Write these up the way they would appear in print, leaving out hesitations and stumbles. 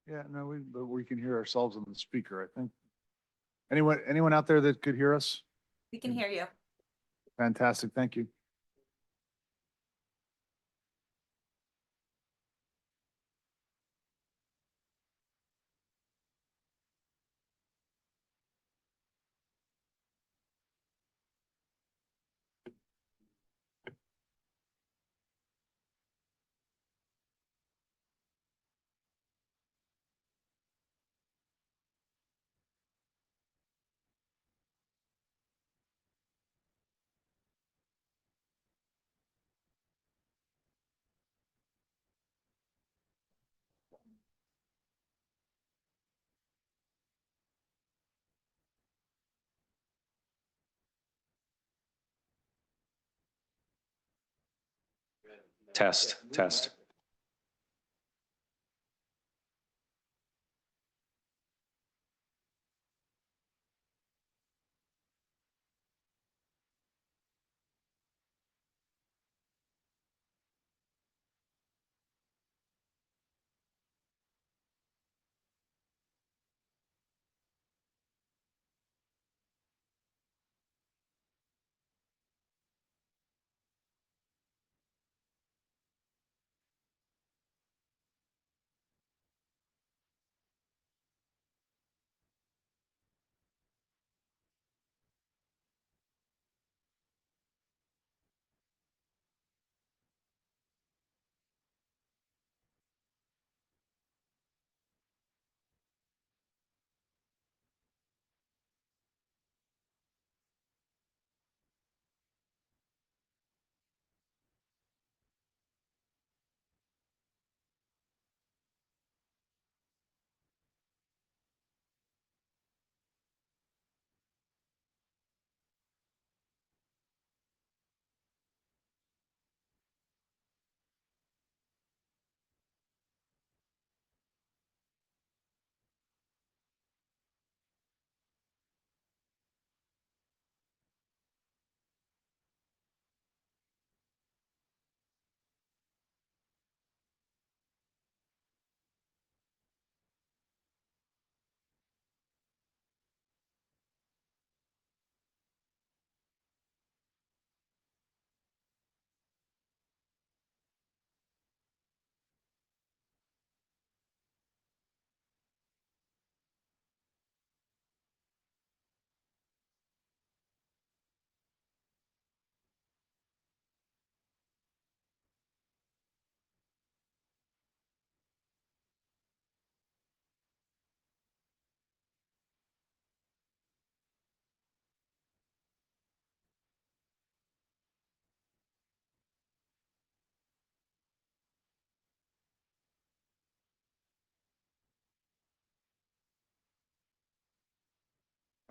Yeah, no, but we can hear ourselves on the speaker, I think. Anyone out there that could hear us? We can hear you. Fantastic, thank you. Test, test.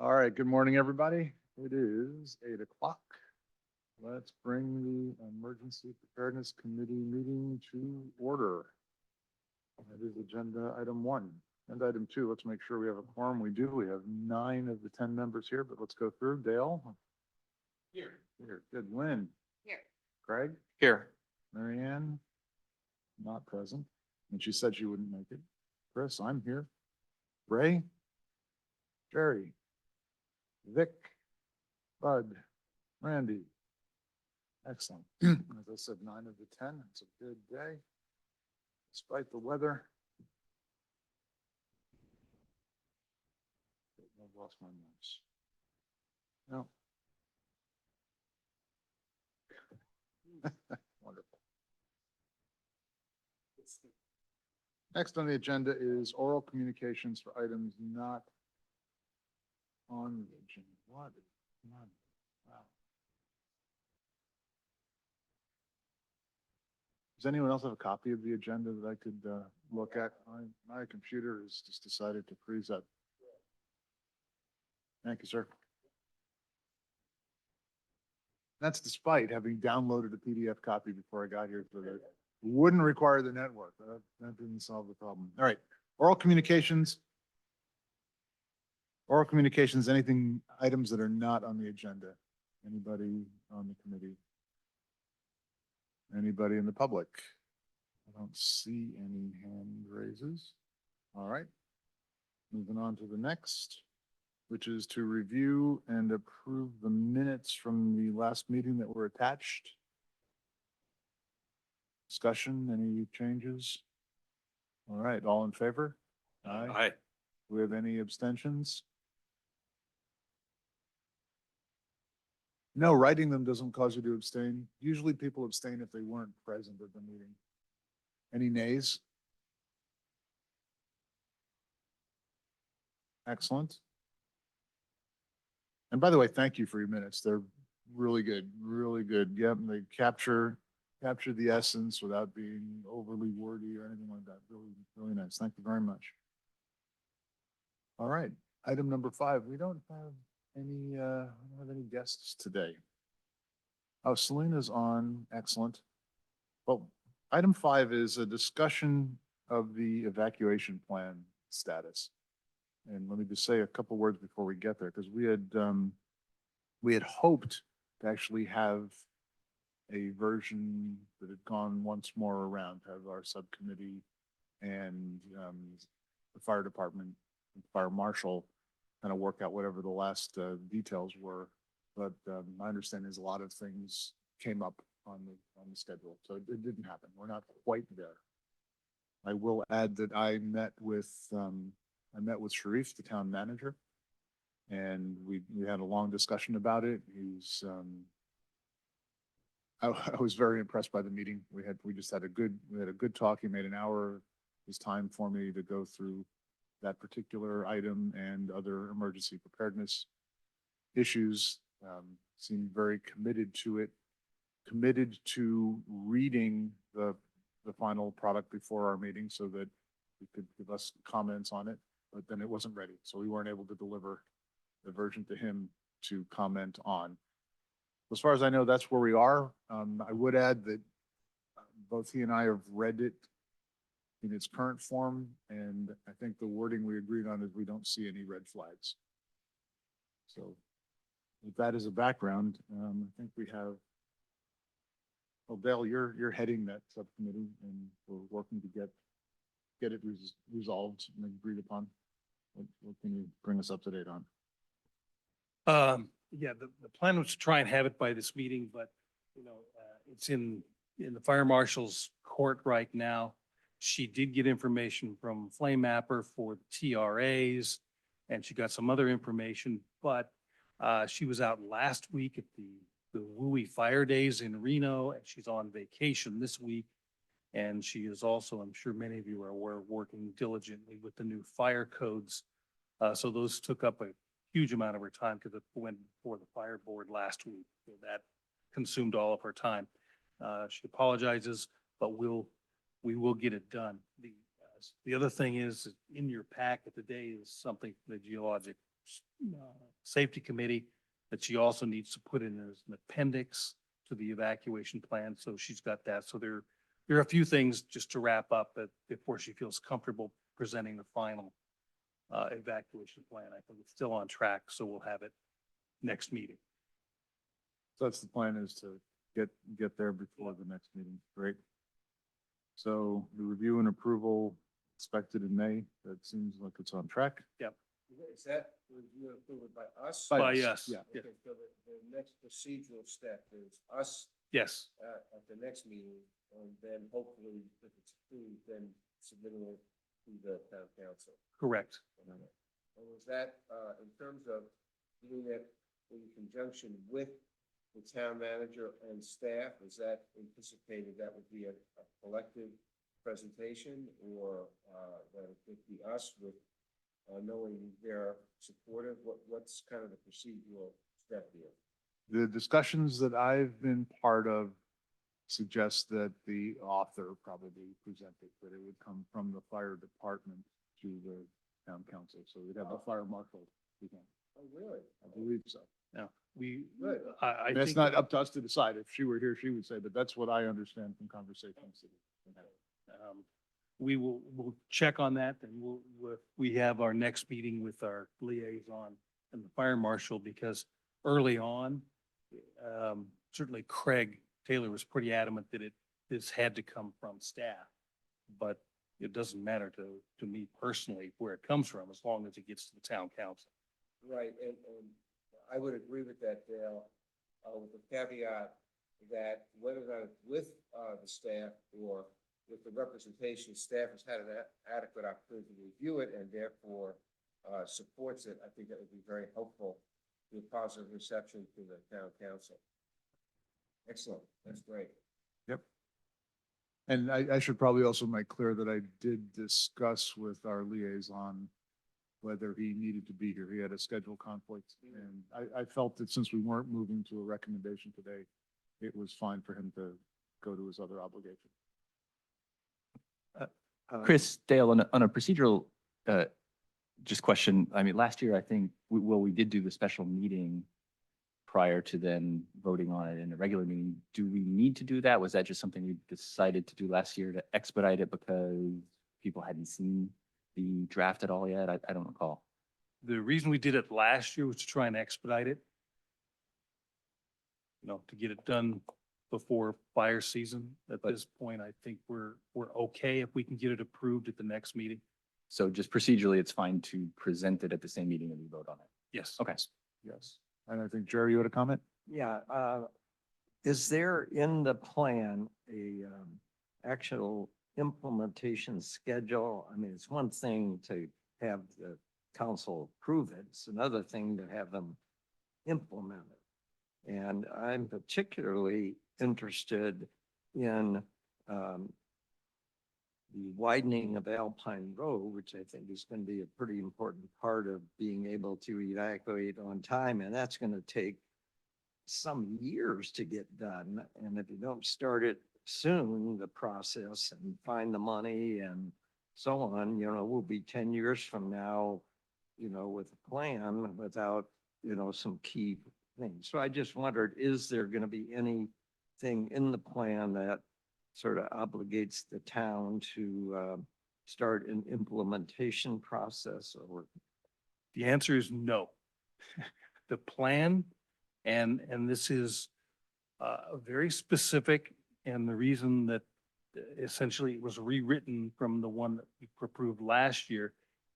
All right, good morning, everybody. It is 8 o'clock. Let's bring the Emergency Preparedness Committee meeting to order. That is agenda item 1. And item 2, let's make sure we have a quorum. We do. We have 9 of the 10 members here, but let's go through. Dale? Here. Here. Good. Lynn? Here. Craig? Here. Marianne? Not present. And she said she wouldn't make it. Chris, I'm here. Ray? Jerry? Vic? Bud? Randy? Excellent. As I said, 9 of the 10. It's a good day. Despite the weather. I've lost my mouse. No. Wonderful. Next on the agenda is oral communications for items not on the agenda. What? None. Wow. Does anyone else have a copy of the agenda that I could look at? My computer has just decided to freeze up. Thank you, sir. That's despite having downloaded a PDF copy before I got here, so that wouldn't require the network. That didn't solve the problem. All right, oral communications. Oral communications, anything, items that are not on the agenda. Anybody on the committee? Anybody in the public? I don't see any hand raises. All right. Moving on to the next, which is to review and approve the minutes from the last meeting that were attached. Discussion, any changes? All right, all in favor? Aye. Do we have any abstentions? No, writing them doesn't cause you to abstain. Usually people abstain if they weren't present at the meeting. Any nays? Excellent. And by the way, thank you for your minutes. They're really good, really good. Yep, and they capture the essence without being overly wordy or anything like that. Really, really nice. Thank you very much. All right, item number 5. We don't have any guests today. Oh, Selena's on. Excellent. Well, item 5 is a discussion of the evacuation plan status. And let me just say a couple words before we get there, because we had hoped to actually have a version that had gone once more around, have our subcommittee and the fire department, fire marshal kind of work out whatever the last details were. But my understanding is a lot of things came up on the schedule, so it didn't happen. We're not quite there. I will add that I met with Sharif, the town manager, and we had a long discussion about it. I was very impressed by the meeting. We just had a good talk. He made an hour of his time for me to go through that particular item and other emergency preparedness issues. Seemed very committed to it, committed to reading the final product before our meeting so that he could give us comments on it, but then it wasn't ready. So we weren't able to deliver the version to him to comment on. As far as I know, that's where we are. I would add that both he and I have read it in its current form, and I think the wording we agreed on is we don't see any red flags. So with that as a background, I think we have, well, Dale, you're heading that subcommittee, and we're working to get it resolved and agreed upon. What can you bring us up to date on? Yeah, the plan was to try and have it by this meeting, but it's in the fire marshal's court right now. She did get information from Flame Mapper for the TRAs, and she got some other information, but she was out last week at the WUI Fire Days in Reno, and she's on vacation this week. And she is also, I'm sure many of you are aware, working diligently with the new fire codes. So those took up a huge amount of her time because it went before the fire board last week. So that consumed all of her time. She apologizes, but we will get it done. The other thing is in your packet today is something from the Geologic Safety Committee that she also needs to put in as an appendix to the evacuation plan. So she's got that. So there are a few things just to wrap up before she feels comfortable presenting the final evacuation plan. I think it's still on track, so we'll have it next meeting. So that's the plan, is to get there before the next meeting. Great. So the review and approval expected in May. That seems like it's on track. Yep. Is that review approved by us? By us. Yeah. Yeah. Okay, so the next procedural step is us Yes. at the next meeting, and then hopefully, if it's approved, then submitting it to the town council. Correct. And was that, in terms of doing it in conjunction with the town manager and staff, is that anticipated that would be a collective presentation, or that it would be us with knowing they're supportive? What's kind of the procedural step here? The discussions that I've been part of suggest that the author probably presented, that it would come from the fire department to the town council. So we'd have the fire marshal present. Oh, really? I believe so. Yeah. Good. I And it's think not up to us to decide. If she were here, she would say, but that's what I understand from conversations. we'll check on that, and we have our next meeting with our liaison and the fire marshal, because early on, certainly Craig Taylor was pretty adamant that this had to come from staff. But it doesn't matter to me personally where it comes from, as long as it gets to the town council. Right, and I would agree with that, Dale, with the caveat that whether or not it's with, the staff or with the representation, staff has had an adequate opportunity to review it and therefore, supports it, I think that would be very helpful to a positive reception to the town council. Excellent, that's great. And I should probably also make clear that I did discuss with our liaison whether he needed to be here. He had a schedule conflict. And I felt that since we weren't moving to a recommendation today, it was fine for him to go to his other obligation. Chris, Dale, on a procedural, just question, I mean, last year, I think, we did do the special meeting prior to then voting on it in a regular meeting. Do we need to do that? Was that just something we decided to do last year to expedite it because people hadn't seen the draft at all yet? I don't recall. The reason we did it last year was to try and expedite it. To get it done before fire season. At this point, I think we're okay if we can get it approved at the next meeting. So just procedurally, it's fine to present it at the same meeting and we vote on it. Yes. Okay. Yes. And I think, Jerry, you had a comment? Yeah, is there in the plan a actual implementation schedule? I mean, it's one thing to have the council approve it. It's another thing to have them implement it. And I'm particularly interested in the widening of Alpine Road, which I think is going to be a pretty important part of being able to evacuate on time. And that's going to take some years to get done. And if you don't start it soon, the process, and find the money and so on, we'll be 10 years from now, with a plan without, some key things. So I just wondered, is there going to be anything in the plan that sort of obligates the town to start an implementation process? Or The answer is no. The plan, and this is very specific, and the reason that essentially it was rewritten from the one that we approved last year.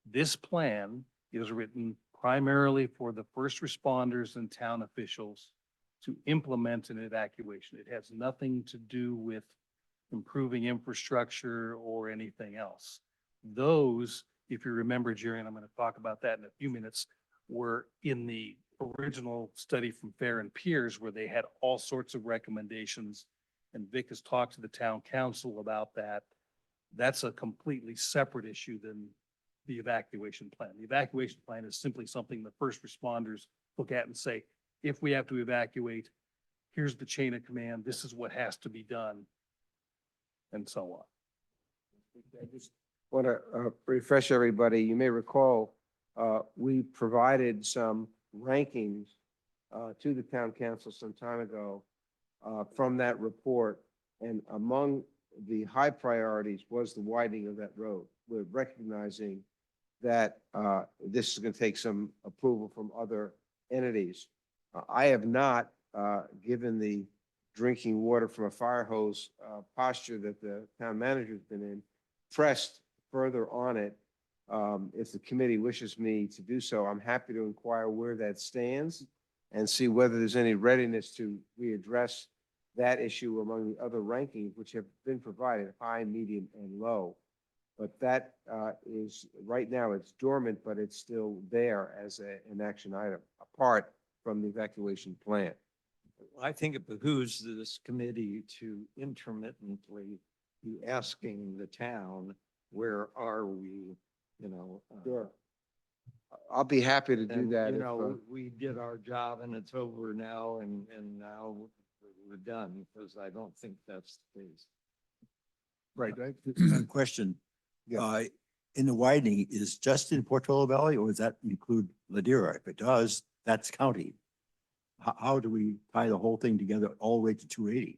This plan is written primarily for the first responders and town officials to implement an evacuation. It has nothing to do with improving infrastructure or anything else. Those, if you remember, Jerry, and I'm going to talk about that in a few minutes, were in the original study from Fair and Piers, where they had all sorts of recommendations. And Vic has talked to the town council about that. That's a completely separate issue than the evacuation plan. The evacuation plan is simply something the first responders look at and say, if we have to evacuate, here's the chain of command, this is what has to be done, and so on. I just want to refresh everybody. You may recall, we provided some rankings to the town council some time ago from that report. And among the high priorities was the widening of that road. We're recognizing that this is going to take some approval from other entities. I have not, given the drinking water from a fire hose posture that the town manager's been in, pressed further on it. If the committee wishes me to do so, I'm happy to inquire where that stands and see whether there's any readiness to readdress that issue among the other rankings which have been provided, high, medium, and low. But that is, right now it's dormant, but it's still there as an action item, apart from the evacuation plan. I think it behooves this committee to intermittently be asking the town, where are we, Sure. I'll be happy to do and, that. if, we did our job and it's over now, and now we're done, because I don't think that's the case. Right. Question. Yeah. In the widening, is just in Portola Valley, or does that include Ladera? If it does, that's county. How do we tie the whole thing together all the way to 280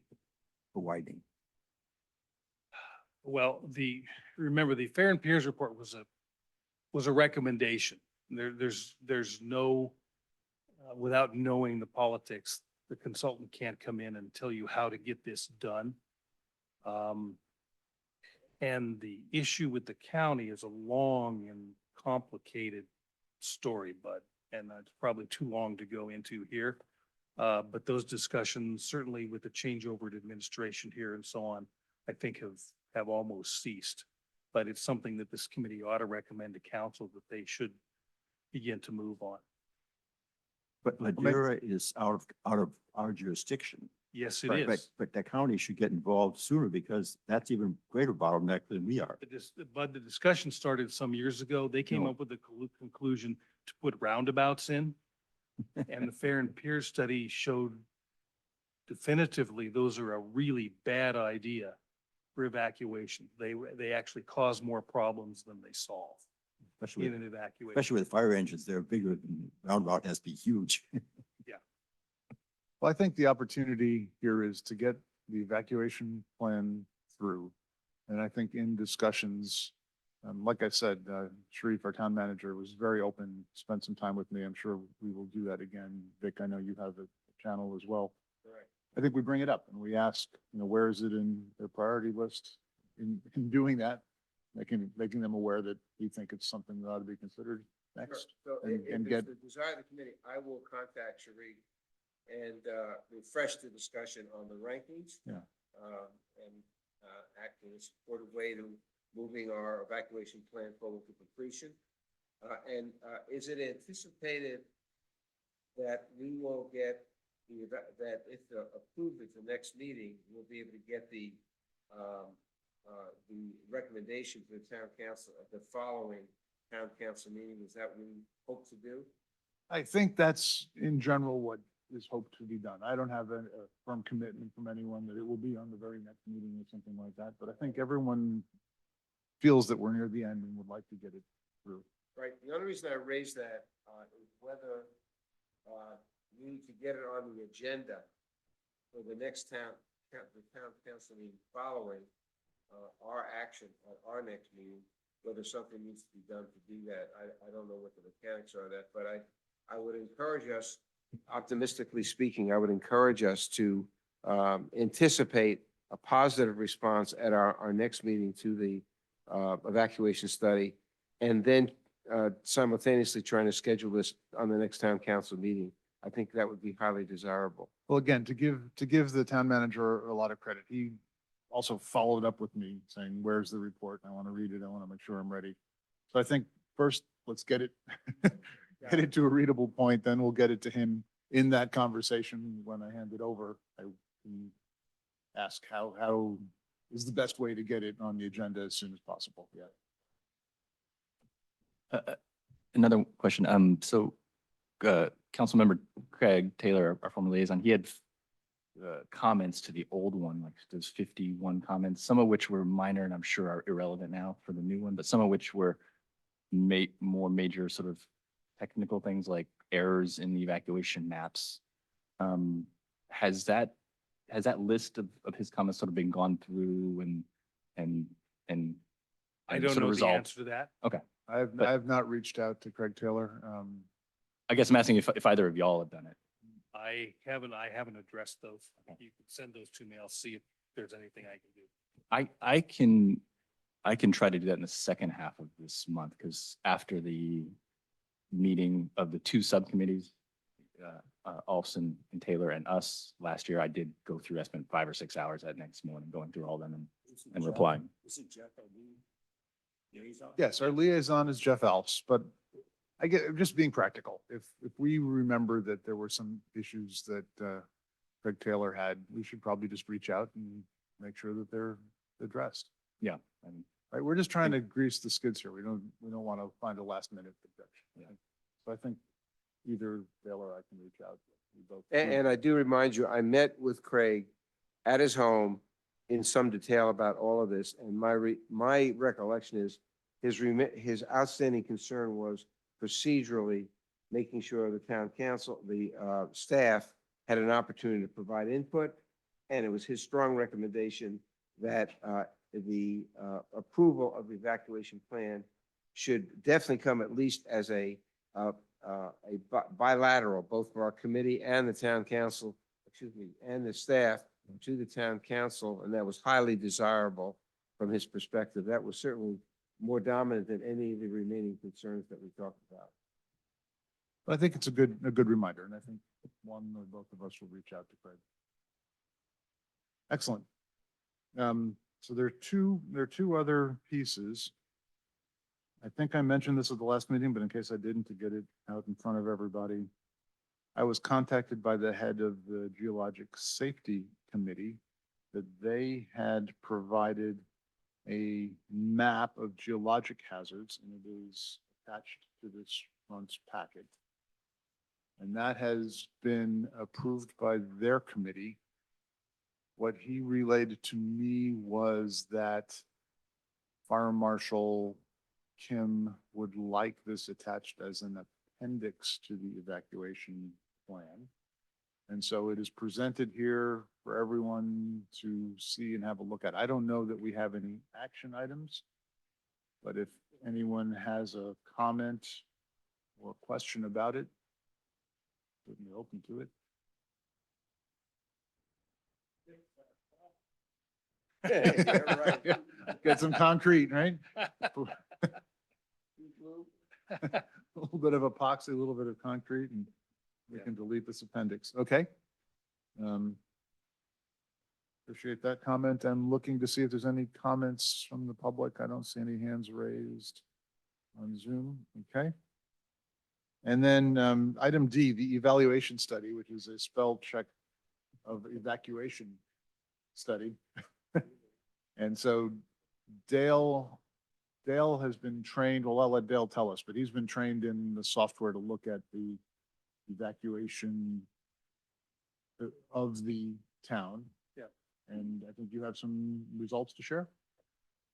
for widening? Well, remember, the Fair and Piers report was a recommendation. There's no, without knowing the politics, the consultant can't come in and tell you how to get this done. And the issue with the county is a long and complicated story, and it's probably too long to go into here. But those discussions, certainly with the changeover to administration here and so on, I think have almost ceased. But it's something that this committee ought to recommend to council that they should begin to move on. But Ladera is out of our jurisdiction. Yes, it Right, is. But the county should get involved sooner because that's even greater bottleneck than we are. But the discussion started some years ago. They came No. up with the conclusion to put roundabouts in. And the Fair and Peer study showed definitively those are a really bad idea for evacuation. They actually cause more problems than they solve Especially, in an evacuation. especially with fire engines, they're bigger than roundabout has to be huge. Well, I think the opportunity here is to get the evacuation plan through. And I think in discussions, like I said, Sharif, our town manager, was very open, spent some time with me. I'm sure we will do that again. Vic, I know you have a channel as well. Correct. I think we bring it up and we ask, where is it in their priority list? In doing that, making them aware that we think it's something that ought to be considered next. So and- if and it's get- the desire of the committee, I will contact Sharif and refresh the discussion on the rankings. Yeah. And act in a supportive way to moving our evacuation plan forward to completion. And is it anticipated that we will get that if approved at the next meeting, we'll be able to get the recommendation to the town council at the following town council meeting? Is that what we hope to do? I think that's in general what is hoped to be done. I don't have a firm commitment from anyone that it will be on the very next meeting or something like that, but I think everyone feels that we're near the end and would like to get it through. Right, the only reason I raised that is whether we need to get it on the agenda for the next the town council meeting following our action at our next meeting, whether something needs to be done to do that. I don't know what the mechanics are of that, but I would encourage us, optimistically speaking, I would encourage us to anticipate a positive response at our next meeting to the evacuation study, and then simultaneously trying to schedule this on the next town council meeting. I think that would be highly desirable. Well, again, to give the town manager a lot of credit, he also followed up with me saying, where's the report? I want to read it. I want to make sure I'm ready. So I think first, let's get it, get it to a readable point, then we'll get it to him in that conversation. When I hand it over, I can ask how is the best way to get it on the agenda as soon as possible. Yeah. Another question. So, Councilmember Craig Taylor, our former liaison, he had comments to the old one, like those 51 comments, some of which were minor and I'm sure are irrelevant now for the new one, but some of which were more major sort of technical things like errors in the evacuation maps. Has that list of his comments sort of been gone through and I don't sort of know the resolved? answer to that. I But- have not reached out to Craig Taylor. I guess I'm asking if either of y'all have done it. I haven't addressed those. You can send those to me. I'll see if there's anything I can do. I can try to do that in the second half of this month, because after the meeting of the two subcommittees, Olson and Taylor and us last year, I did go through, I spent 5 or 6 hours that next morning going through all of them and replying. Yes, our liaison is Jeff Alfs, but I get, just being practical, if we remember that there were some issues that Craig Taylor had, we should probably just reach out and make sure that they're addressed. Yeah. And Right, we're just trying to grease the skids here. We don't want to find a last minute objection. Yeah. So I think either Dale or I can reach out. We both- And I do remind you, I met with Craig at his home in some detail about all of this, and my recollection is his outstanding concern was procedurally making sure the town council, the staff had an opportunity to provide input, and it was his strong recommendation that the approval of the evacuation plan should definitely come at least as a bilateral, both for our committee and the town council, and the staff to the town council, and that was highly desirable. from his perspective. That was certainly more dominant than any of the remaining concerns that we talked about. But I think it's a good reminder, and I think one or both of us will reach out to Craig. Excellent. So there are two other pieces. I think I mentioned this at the last meeting, but in case I didn't, to get it out in front of everybody. I was contacted by the head of the Geologic Safety Committee that they had provided a map of geologic hazards, and it is attached to this month's packet. And that has been approved by their committee. What he relayed to me was that Fire Marshal Kim would like this attached as an appendix to the evacuation plan. And so it is presented here for everyone to see and have a look at. I don't know that we have any action items, but if anyone has a comment or question about it, certainly open to it. Yeah, right. Get some concrete, right? A little bit of epoxy, a little bit of concrete, and we can delete this appendix. Okay. Appreciate that comment. I'm looking to see if there's any comments from the public. I don't see any hands raised on Zoom. Okay. And then item D, the evaluation study, which is a spell check of evacuation study. And so Dale has been trained, well, I'll let Dale tell us, but he's been trained in the software to look at the evacuation of the town. Yeah. And I think you have some results to share?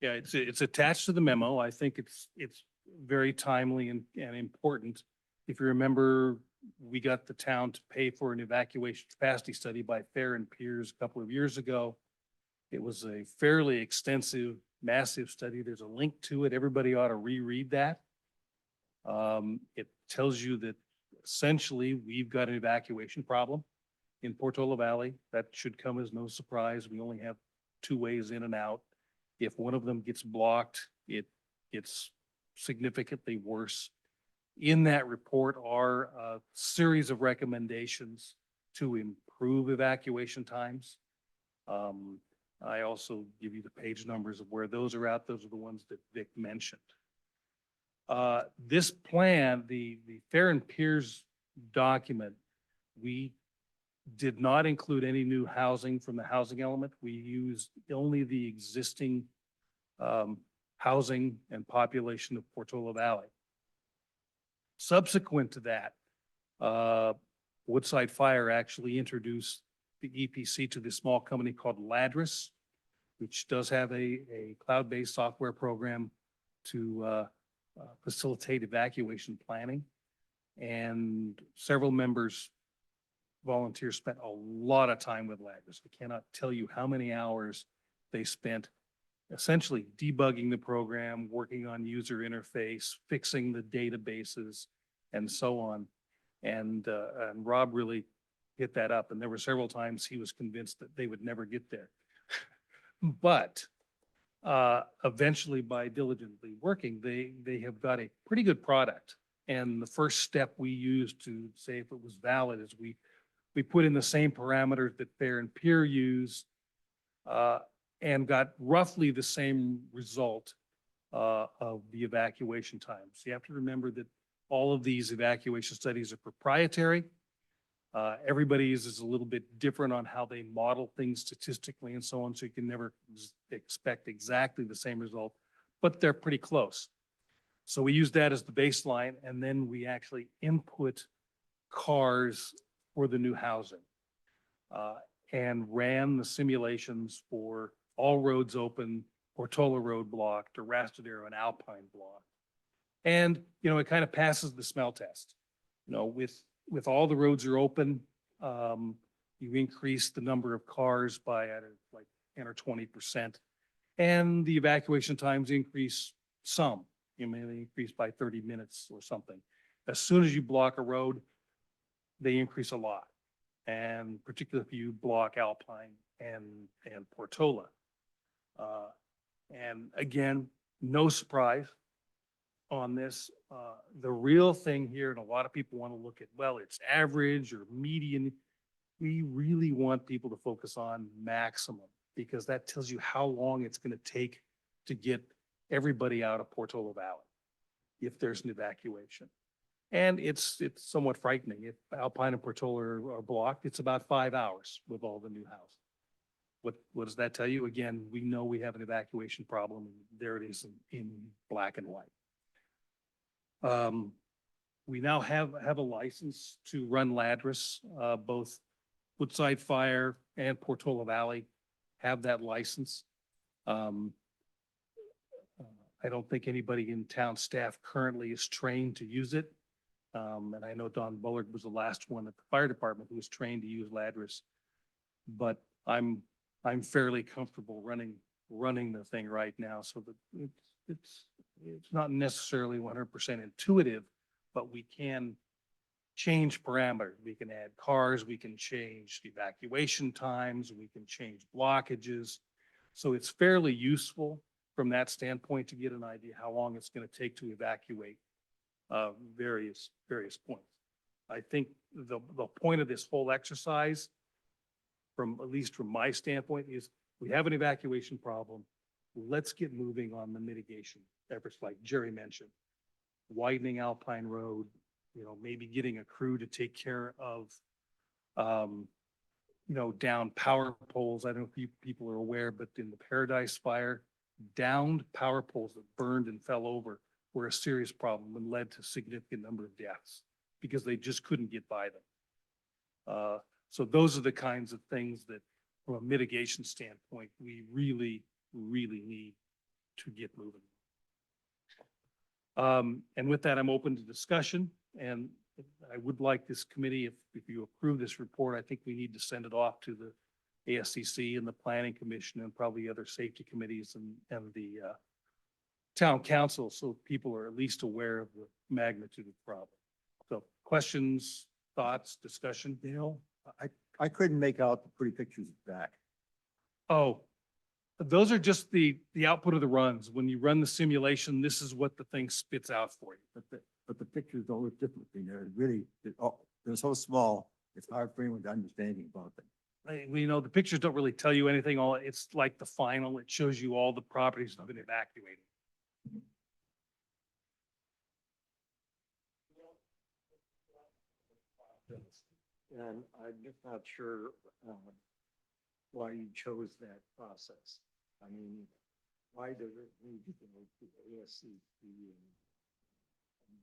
Yeah, it's attached to the memo. I think it's very timely and important. If you remember, we got the town to pay for an evacuation capacity study by Fair and Peers a couple of years ago. It was a fairly extensive, massive study. There's a link to it. Everybody ought to reread that. It tells you that essentially we've got an evacuation problem in Portola Valley. That should come as no surprise. We only have two ways in and out. If one of them gets blocked, it gets significantly worse. In that report are a series of recommendations to improve evacuation times. I also give you the page numbers of where those are at. Those are the ones that Vic mentioned. This plan, the Fair and Peers document, we did not include any new housing from the housing element. We used only the existing housing and population of Portola Valley. Subsequent to that, Woodside Fire actually introduced the EPC to this small company called Ladris, which does have a cloud-based software program to facilitate evacuation planning. And several members, volunteers, spent a lot of time with Ladris. I cannot tell you how many hours they spent essentially debugging the program, working on user interface, fixing the databases, and so on. And Rob really hit that up. And there were several times he was convinced that they would never get there. But eventually, by diligently working, they have got a pretty good product. And the first step we used to say if it was valid is we put in the same parameters that Fair and Peer use and got roughly the same result of the evacuation times. You have to remember that all of these evacuation studies are proprietary. Everybody's is a little bit different on how they model things statistically and so on, so you can never expect exactly the same result, but they're pretty close. So we use that as the baseline, and then we actually input cars for the new housing and ran the simulations for all roads open, Portola Road blocked, Arrastadero and Alpine blocked. And, you know, it kind of passes the smell test. You know, with all the roads are open, you increase the number of cars by like 10 or 20%. And the evacuation times increase some. You may increase by 30 minutes or something. As soon as you block a road, they increase a lot. And particularly if you block Alpine and Portola. And again, no surprise on this. The real thing here, and a lot of people want to look at, well, it's average or median. We really want people to focus on maximum because that tells you how long it's going to take to get everybody out of Portola Valley if there's an evacuation. And it's somewhat frightening. If Alpine and Portola are blocked, it's about 5 hours with all the new houses. What does that tell you? Again, we know we have an evacuation problem, and there it is in black and white. We now have a license to run Ladris, both Woodside Fire and Portola Valley have that license. I don't think anybody in town staff currently is trained to use it. And I know Don Bullard was the last one at the fire department who was trained to use Ladris. But I'm fairly comfortable running the thing right now, so that it's not necessarily 100% intuitive, but we can change parameters. We can add cars, we can change evacuation times, we can change blockages. So it's fairly useful from that standpoint to get an idea how long it's going to take to evacuate various points. I think the point of this whole exercise, at least from my standpoint, is we have an evacuation problem. Let's get moving on the mitigation efforts like Jerry mentioned. Widening Alpine Road, maybe getting a crew to take care of, down power poles. I don't know if people are aware, but in the Paradise Fire, downed power poles that burned and fell over were a serious problem and led to a significant number of deaths because they just couldn't get by them. So those are the kinds of things that from a mitigation standpoint, we really, really need to get moving. And with that, I'm open to discussion, and I would like this committee, if you approve this report, I think we need to send it off to the ASCC and the Planning Commission and probably other safety committees and the town council, so people are at least aware of the magnitude of the problem. So questions, thoughts, discussion? Dale, I couldn't make out the pretty pictures back. Oh, those are just the output of the runs. When you run the simulation, this is what the thing spits out for you. But the pictures don't look different. They're really, they're so small, it's hard for anyone to understand about them. The pictures don't really tell you anything. It's like the final, it shows you all the properties that have been evacuated. And I'm just not sure why you chose that process. I mean, why does it need to go to the ASCP and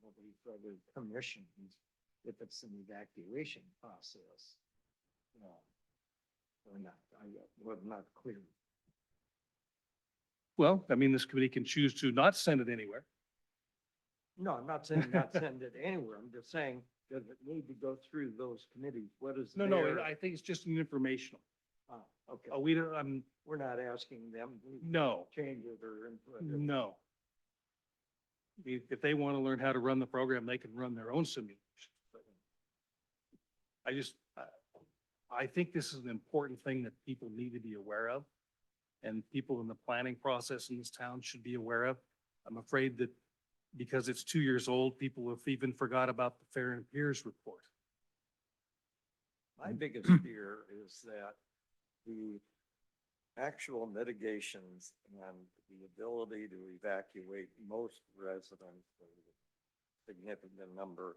nobody's other commissions if it's an evacuation process? Or not? I was not clear. Well, I mean, this committee can choose to not send it anywhere. No, I'm not saying not send it anywhere. I'm just saying, does it need to go through those committees? What is No, their- I think it's just an informational. Okay, We don't, we're not asking them to no, change it or input it. no. If they want to learn how to run the program, they can run their own simulation. I think this is an important thing that people need to be aware of, and people in the planning process in this town should be aware of. I'm afraid that because it's 2 years old, people have even forgot about the Fair and Peers report. My biggest fear is that the actual mitigations and the ability to evacuate most residents, a significant number,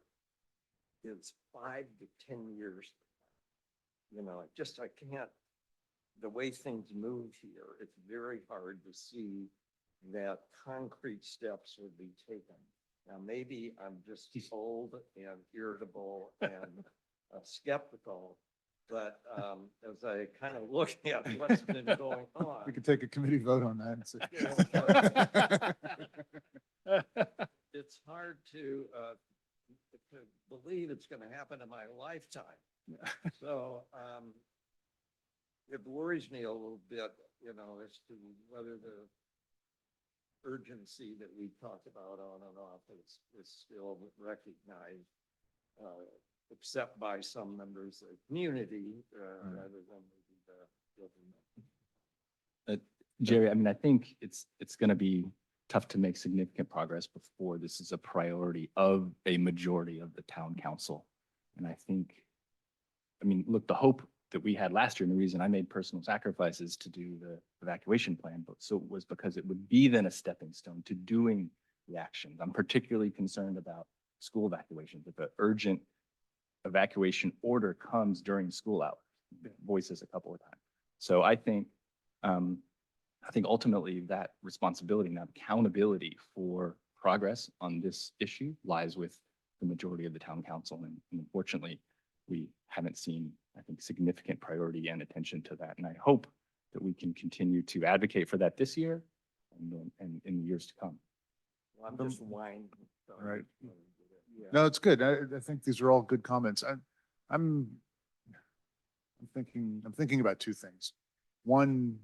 is 5 to 10 years. I can't, the way things move here, it's very hard to see that concrete steps would be taken. Now, maybe I'm just old and irritable and skeptical, but as I kind of look at what's been going on. We could take a committee vote on that and say. It's hard to believe it's going to happen in my lifetime. So it worries me a little bit, as to whether the urgency that we talked about on and off is still recognized, except by some members of the community rather than the government. Jerry, I mean, I think it's going to be tough to make significant progress before this is a priority of a majority of the town council. And I think, I mean, look, the hope that we had last year and the reason I made personal sacrifices to do the evacuation plan, but so was because it would be then a stepping stone to doing the actions. I'm particularly concerned about school evacuations. If an urgent evacuation order comes during school hours, voices a couple of times. So I think ultimately that responsibility and accountability for progress on this issue lies with the majority of the town council. And unfortunately, we haven't seen, I think, significant priority and attention to that. And I hope that we can continue to advocate for that this year and in the years to come. Well, I'm just whining. All right. Yeah. No, it's good. I think these are all good comments. I'm thinking about two things. One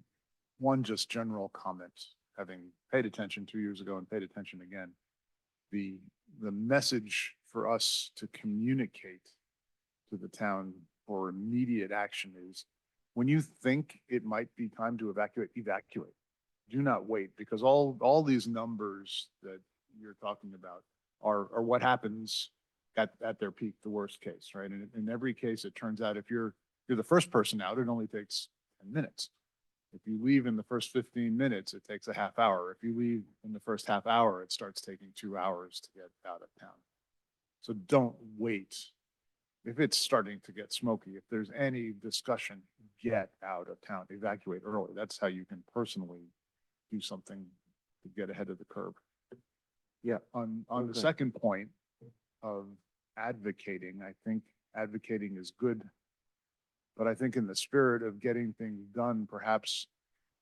just general comment, having paid attention 2 years ago and paid attention again. The message for us to communicate to the town for immediate action is when you think it might be time to evacuate, evacuate. Do not wait, because all these numbers that you're talking about are what happens at their peak, the worst case, right? And in every case, it turns out if you're the first person out, it only takes 10 minutes. If you leave in the first 15 minutes, it takes a half hour. If you leave in the first half hour, it starts taking 2 hours to get out of town. So don't wait. If it's starting to get smoky, if there's any discussion, get out of town, evacuate early. That's how you can personally do something to get ahead of the curve. Yeah. On the Okay. second point of advocating, I think advocating is good. But I think in the spirit of getting things done, perhaps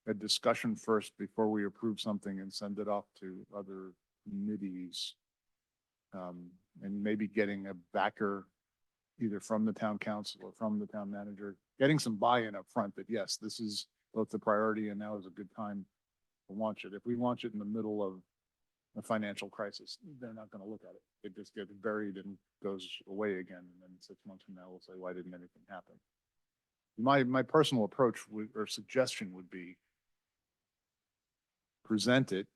a discussion first before we approve something and send it off to other committees. And maybe getting a backer either from the town council or from the town manager, getting some buy-in up front that yes, this is both the priority and now is a good time to launch it. If we launch it in the middle of a financial crisis, they're not going to look at it. It just gets buried and goes away again. And then 6 months from now, we'll say, why didn't anything happen? My personal approach or suggestion would be present it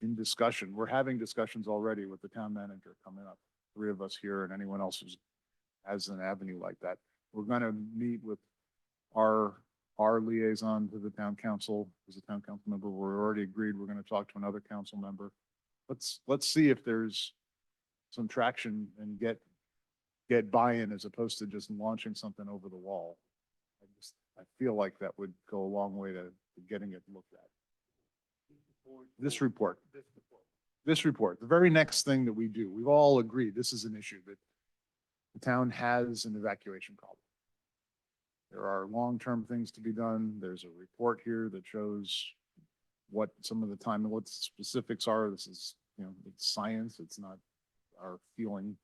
in discussion. We're having discussions already with the town manager coming up, 3 of us here and anyone else who has an avenue like that. We're going to meet with our liaison to the town council as a town council member. We're already agreed. We're going to talk to another council member. Let's see if there's some traction and get buy-in as opposed to just launching something over the wall. I feel like that would go a long way to getting it looked at. This report, the very next thing that we do, we've all agreed this is an issue that the town has an evacuation problem. There are long-term things to be done. There's a report here that shows what some of the time and what the specifics are. This is, it's science. It's not our feeling.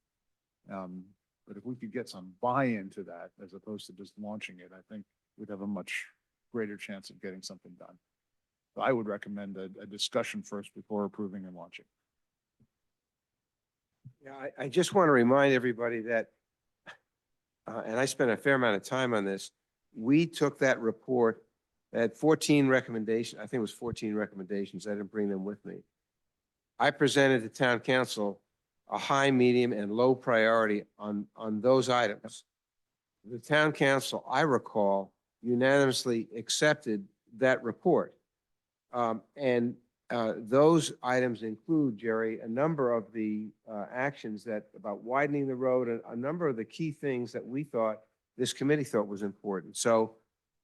But if we could get some buy-in to that, as opposed to just launching it, I think we'd have a much greater chance of getting something done. So I would recommend a discussion first before approving and launching. Yeah, I just want to remind everybody that, and I spent a fair amount of time on this, we took that report, that 14 recommendations, I think it was 14 recommendations, I didn't bring them with me. I presented to town council a high, medium, and low priority on those items. The town council, I recall, unanimously accepted that report. Those items include, Jerry, a number of the actions that about widening the road, and a number of the key things that we thought, this committee thought was important. So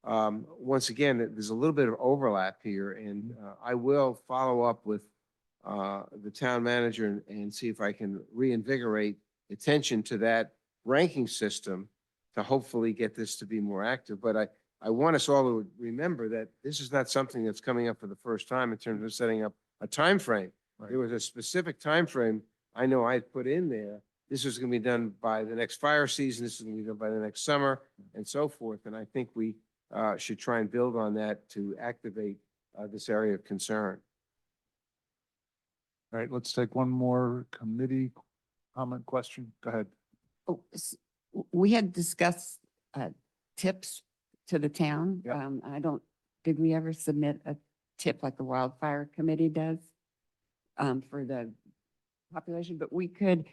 once again, there's a little bit of overlap here, and I will follow up with the town manager and see if I can reinvigorate attention to that ranking system to hopefully get this to be more active. But I want us all to remember that this is not something that's coming up for the first time in terms of setting up a time frame. Right. There was a specific time frame I know I put in there. This was going to be done by the next fire season. This is going to be done by the next summer, and so forth. And I think we should try and build on that to activate this area of concern. All right, let's take one more committee comment question. Go ahead. We had discussed tips to the town. Yeah. Did we ever submit a tip like the wildfire committee does for the population, but we could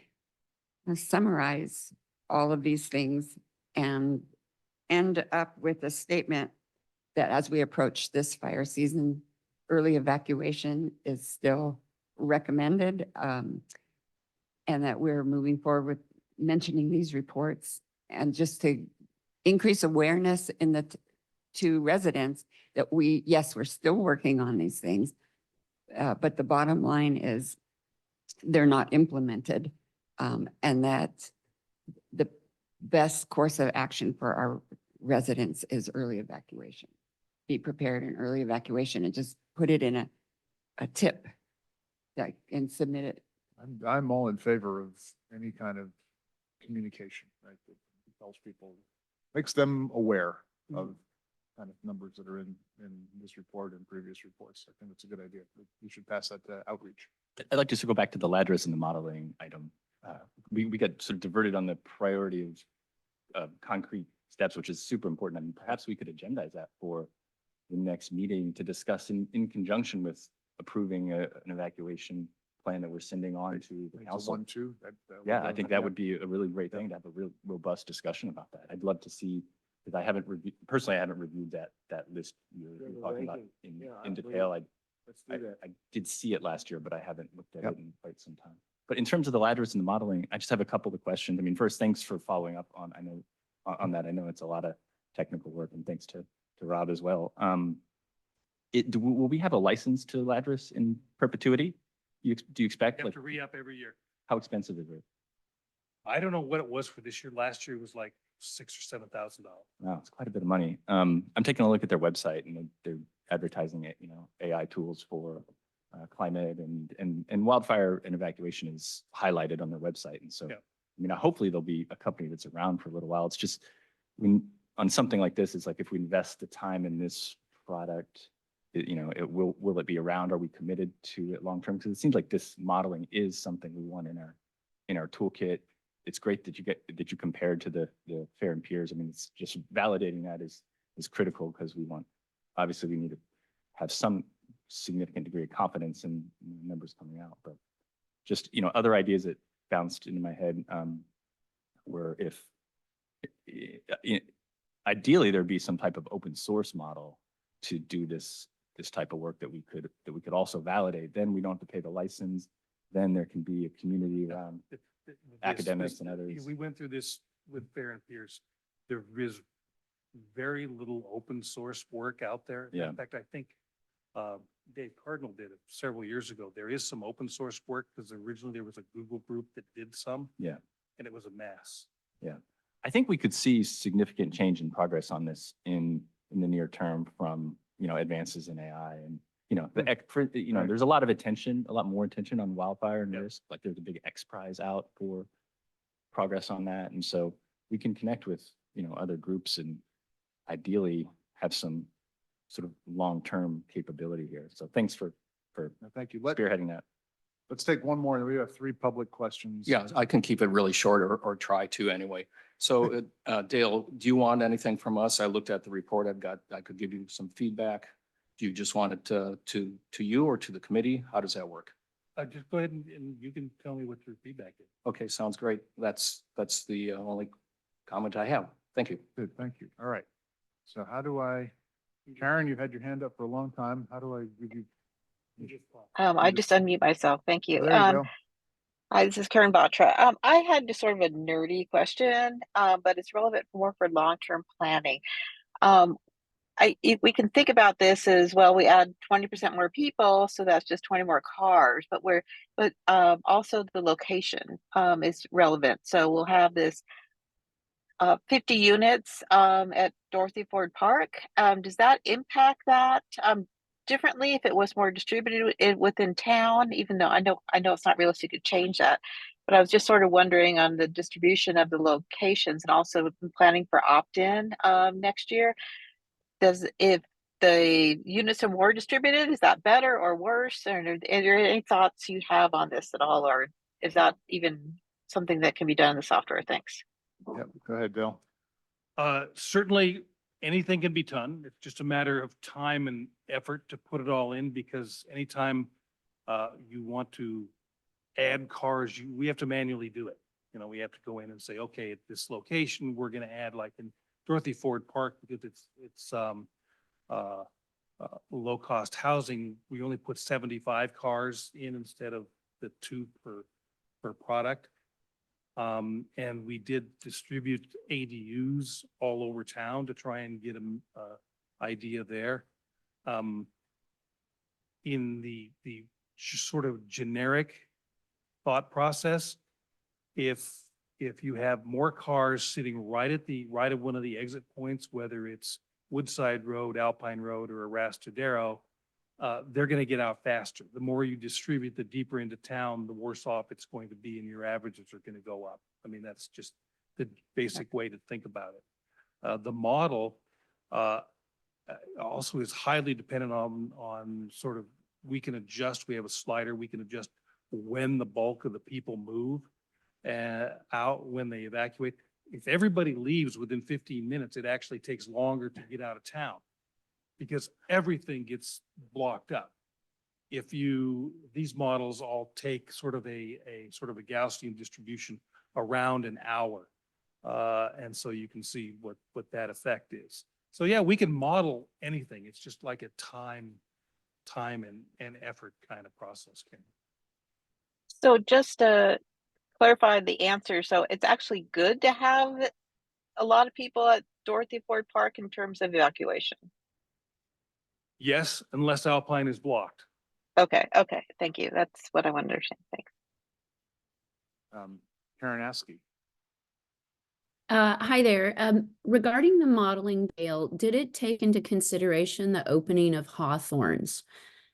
summarize all of these things and end up with a statement that as we approach this fire season, early evacuation is still recommended, and that we're moving forward with mentioning these reports, and just to increase awareness in to residents that yes, we're still working on these things, but the bottom line is they're not implemented, and that the best course of action for our residents is early evacuation. Be prepared in early evacuation, and just put it in a tip and submit it. I'm all in favor of any kind of communication, right? That tells people, makes them aware of kind of numbers that are in this report and previous reports. I think it's a good idea. We should pass that outreach. I'd like just to go back to the LADRS and the modeling item. We got sort of diverted on the priority of concrete steps, which is super important. I mean, perhaps we could agendize that for the next meeting to discuss in conjunction with approving an evacuation plan that we're sending on to the It's a council. 1-2. Yeah, I think that would be a really great thing to have a real robust discussion about that. I'd love to see, because I haven't reviewed, personally, I haven't reviewed that list you're talking about in detail. Let's do that. I did see it last year, but I haven't looked at Yep. it in quite some time. But in terms of the ladders and the modeling, I just have a couple of questions. I mean, first, thanks for following up on, on that. I know it's a lot of technical work, and thanks to Rob as well. Will we have a license to Ladris in perpetuity? Do you expect, You like, have to re-up every year. how expensive is it? I don't know what it was for this year. Last year was like $6,000 or $7,000. Wow, it's quite a bit of money. I'm taking a look at their website, and they're advertising it, AI tools for climate and wildfire and evacuation is highlighted on their website. And so, Yeah. I mean, hopefully there'll be a company that's around for a little while. It's just, when, on something like this, it's like, if we invest the time in this product, will it be around? Are we committed to it long-term? Because it seems like this modeling is something we want in our toolkit. It's great that you compared to the Fair and Peers. I mean, it's just validating that is critical, because obviously we need to have some significant degree of confidence in numbers coming out. But just, other ideas that bounced into my head were, if ideally there'd be some type of open source model to do this type of work that we could also validate. Then we don't have to pay the license. Then there can be a community around academics and others. We went through this with Fair and Peers. There is very little open source work out there. Yeah. In fact, I think Dave Cardinal did it several years ago. There is some open source work, because originally there was a Google group that did some. Yeah. And it was a mess. Yeah. I think we could see significant change in progress on this in the near term from, advances in AI and, there's a lot of attention, a lot more attention on wildfire and risk. Like, there's a big X Prize out for progress on that. And so we can connect with, other groups and ideally have some sort of long-term capability here. So thanks for Thank you. spearheading that. Let's take one more. We have 3 public questions. Yeah, I can keep it really short, or try to anyway. So Dale, do you want anything from us? I looked at the report I could give you some feedback. Do you just want it to you or to the committee? How does that work? Just go ahead and you can tell me what your feedback is. Okay, sounds great. That's the only comment I have. Thank you. Good, thank you. All right. So Karen, you've had your hand up for a long time. How do I give you? I just unmute myself. Thank you. There you go. Hi, this is Karen Batra. I had just sort of a nerdy question, but it's relevant more for long-term planning. We can think about this as, well, we add 20% more people, so that's just 20 more cars, but also the location is relevant. So we'll have this 50 units at Dorothy Ford Park. Does that impact that differently if it was more distributed within town, even though I know it's not realistic to change that, but I was just sort of wondering on the distribution of the locations, and also planning for opt-in next year. If the units are more distributed, is that better or worse? Or are there any thoughts you have on this at all, or is that even something that can be done in the software? Thanks. Yep, go ahead, Bill. Certainly, anything can be done. It's just a matter of time and effort to put it all in, because anytime you want to add cars, we have to manually do it. You know, we have to go in and say, okay, at this location, we're gonna add, like in Dorothy Ford Park, because it's low-cost housing, we only put 75 cars in instead of the 2 per product. And we did distribute ADUs all over town to try and get an idea there. In the sort of generic thought process, if you have more cars sitting right at one of the exit points, whether it's Woodside Road, Alpine Road, or Arastadero, they're going to get out faster. The more you distribute, the deeper into town, the worse off it's going to be, and your averages are going to go up. I mean, that's just the basic way to think about it. The model also is highly dependent on sort of, we can adjust, we have a slider, we can adjust when the bulk of the people move out, when they evacuate. If everybody leaves within 15 minutes, it actually takes longer to get out of town because everything gets blocked up. These models all take sort of a Gaussian distribution around an hour. And so you can see what that effect is. So yeah, we can model anything. It's just like a time and effort kind of process. So just to clarify the answer, so it's actually good to have a lot of people at Dorothy Ford Park in terms of evacuation. Yes, unless Alpine is blocked. Okay, thank you. That's what I want to understand. Thanks. Karen Askey. Hi there. Regarding the modeling, Dale, did it take into consideration the opening of Hawthorne's?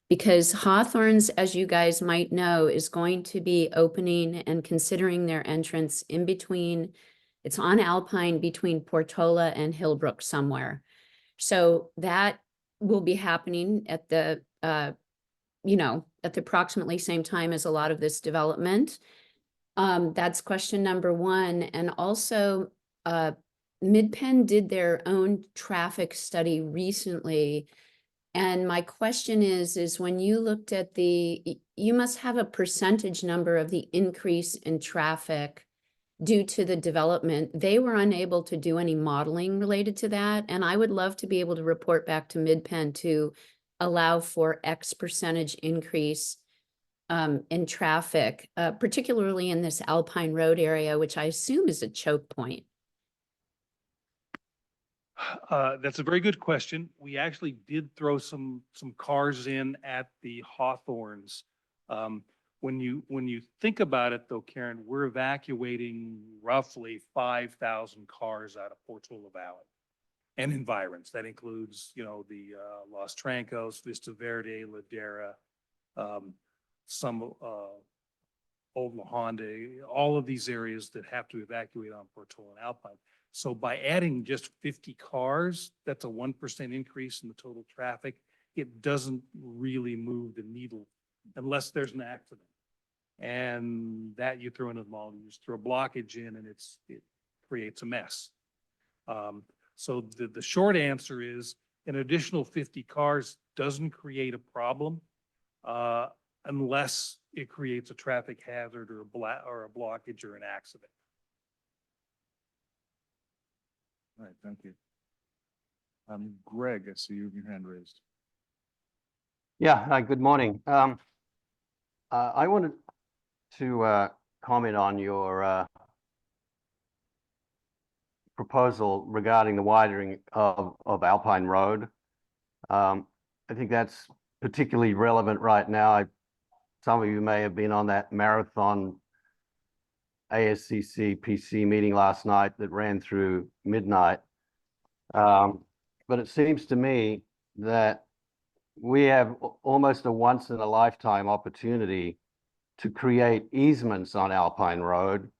Because Hawthorne's, as you guys might know, is going to be opening and considering their entrance in between, it's on Alpine between Portola and Hillbrook somewhere. So that will be happening at the, at the approximately same time as a lot of this development. That's question number one. And also, MidPenn did their own traffic study recently. And my question is when you looked at you must have a percentage number of the increase in traffic due to the development. They were unable to do any modeling related to that. And I would love to be able to report back to MidPenn to allow for X percentage increase in traffic, particularly in this Alpine Road area, which I assume is a choke point. That's a very good question. We actually did throw some cars in at the Hawthorne's. When you think about it though, Karen, we're evacuating roughly 5,000 cars out of Portola Valley and environs. That includes, the Los Trancos, Vista Verde, Ladera, some Old La Honda, all of these areas that have to evacuate on Portola and Alpine. So by adding just 50 cars, that's a 1% increase in the total traffic. It doesn't really move the needle unless there's an accident. And that you throw into the model, you just throw a blockage in and it creates a mess. So the short answer is an additional 50 cars doesn't create a problem unless it creates a traffic hazard or a blockage or an accident. All right, thank you. Greg, I see you have your hand raised. Yeah, hi, good morning. I wanted to comment on your proposal regarding the widening of Alpine Road. I think that's particularly relevant right now. Some of you may have been on that marathon ASCC PC meeting last night that ran through midnight. But it seems to me that we have almost a once in a lifetime opportunity to create easements on Alpine Road.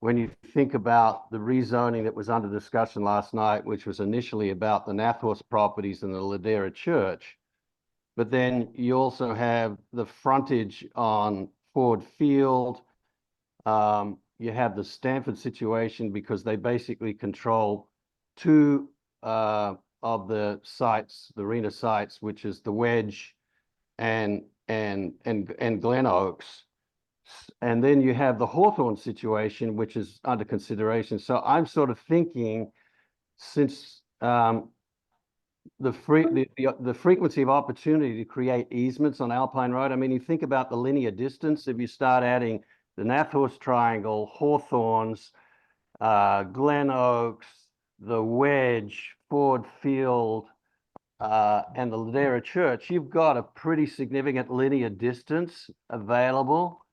When you think about the rezoning that was under discussion last night, which was initially about the Nathorst properties and the Ladera Church, but then you also have the frontage on Ford Field. You have the Stanford situation because they basically control two of the sites, the arena sites, which is the Wedge and Glen Oaks. And then you have the Hawthorne situation, which is under consideration. So I'm sort of thinking, since the frequency of opportunity to create easements on Alpine Road. I mean, you think about the linear distance, if you start adding the Nathorst Triangle, Hawthorns, Glen Oaks, the Wedge, Ford Field, and the Ladera Church, you've got a pretty significant linear distance available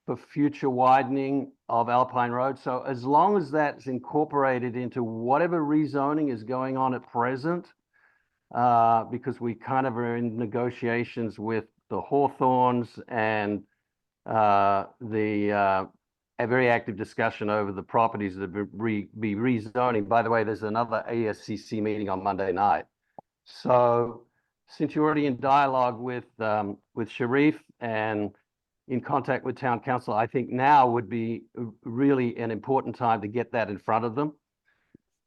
for future widening of Alpine Road. So as long as that's incorporated into whatever rezoning is going on at present, because we kind of are in negotiations with the Hawthorns and a very active discussion over the properties that be rezoning. By the way, there's another ASCC meeting on Monday night. So since you're already in dialogue with Sharif and in contact with town council, I think now would be really an important time to get that in front of them.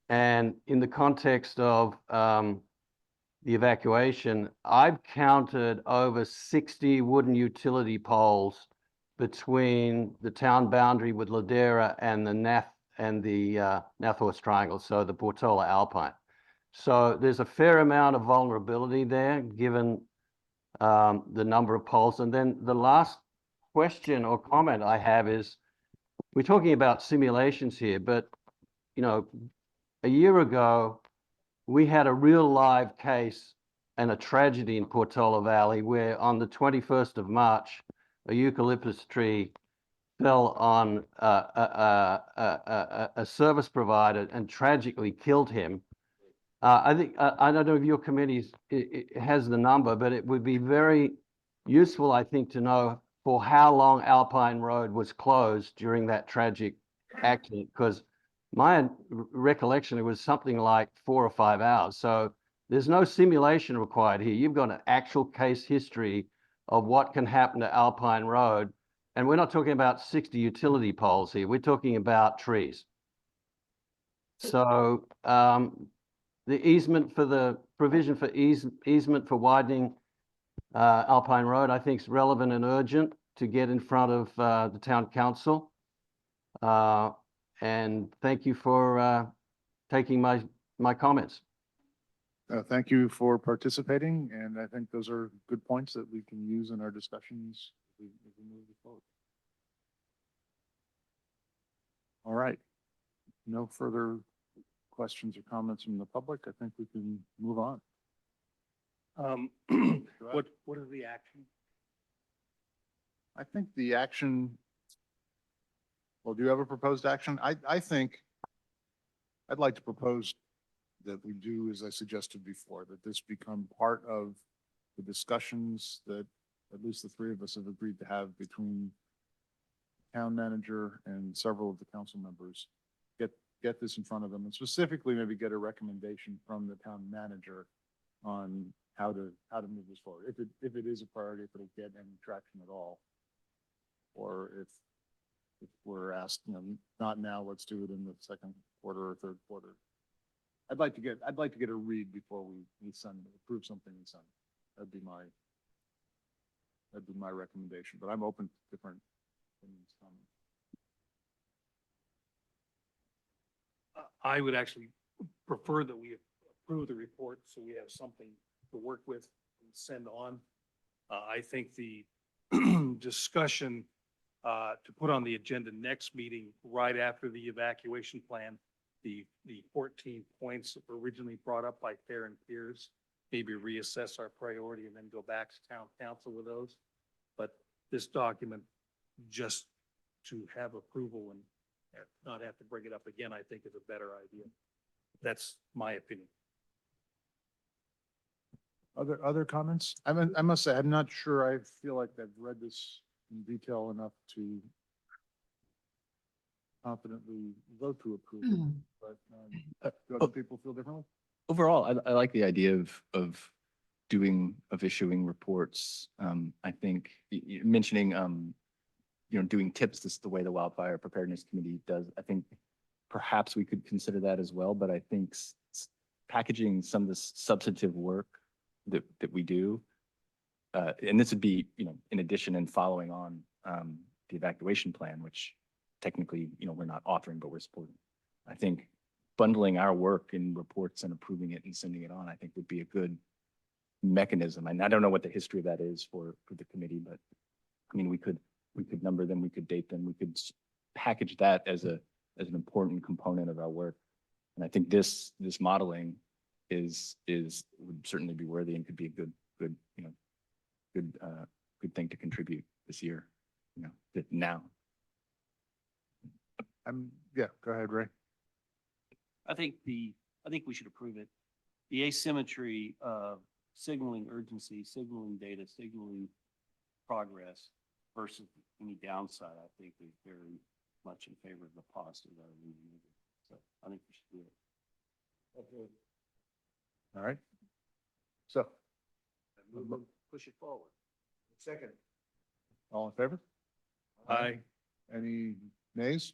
And in the context of the evacuation, I've counted over 60 wooden utility poles between the town boundary with Ladera and the Nathorst Triangle, so the Portola Alpine. So there's a fair amount of vulnerability there, given the number of poles. And then the last question or comment I have is, we're talking about simulations here, but a year ago, we had a real live case and a tragedy in Portola Valley where on the 21st of March, a eucalyptus tree fell on a service provider and tragically killed him. I think, I don't know if your committee has the number, but it would be very useful, I think, to know for how long Alpine Road was closed during that tragic accident, because my recollection, it was something like 4 or 5 hours. So there's no simulation required here. You've got an actual case history of what can happen to Alpine Road. And we're not talking about 60 utility poles here. We're talking about trees. So the easement for the provision for easement for widening Alpine Road, I think is relevant and urgent to get in front of the town council. And thank you for taking my comments. Thank you for participating, and I think those are good points that we can use in our discussions as we move forward. All right. No further questions or comments from the public. I think we can move on. What is the action? I think the action, well, do you have a proposed action? I think I'd like to propose that we do, as I suggested before, that this become part of the discussions that at least the three of us have agreed to have between town manager and several of the council members. Get this in front of them, and specifically maybe get a recommendation from the town manager on how to move this forward. If it is a priority, if it'll get any traction at all, or if we're asked, not now, let's do it in the second quarter or third quarter. I'd like to get a read before we approve something and send. That'd be my recommendation, but I'm open to different opinions. I would actually prefer that we approve the report so we have something to work with and send on. I think the discussion to put on the agenda next meeting, right after the evacuation plan, the 14 points that were originally brought up by Fair and Peers, maybe reassess our priority and then go back to town council with those. But this document, just to have approval and not have to bring it up again, I think is a better idea. That's my opinion. Other comments? I must say, I'm not sure. I feel like I've read this in detail enough to confidently vote to approve it, but do other people feel differently? Overall, I like the idea of issuing reports. I think mentioning, doing tips, this is the way the Wildfire Preparedness Committee does. I think perhaps we could consider that as well, but I think packaging some of this substantive work that we do. And this would be, in addition and following on the evacuation plan, which technically, we're not authoring, but we're supporting. I think bundling our work in reports and approving it and sending it on, I think would be a good mechanism. And I don't know what the history of that is for the committee, but I mean, we could number them, we could date them, we could package that as an important component of our work. And I think this modeling would certainly be worthy and could be a good thing to contribute this year, now. Yeah, go ahead, Ray. I think we should approve it. The asymmetry of signaling urgency, signaling data, signaling progress versus any downside, I think is very much in favor of the positive. So I think we should do it. Okay. All right. So, Push it forward. Second. all in favor? Aye. Any nays?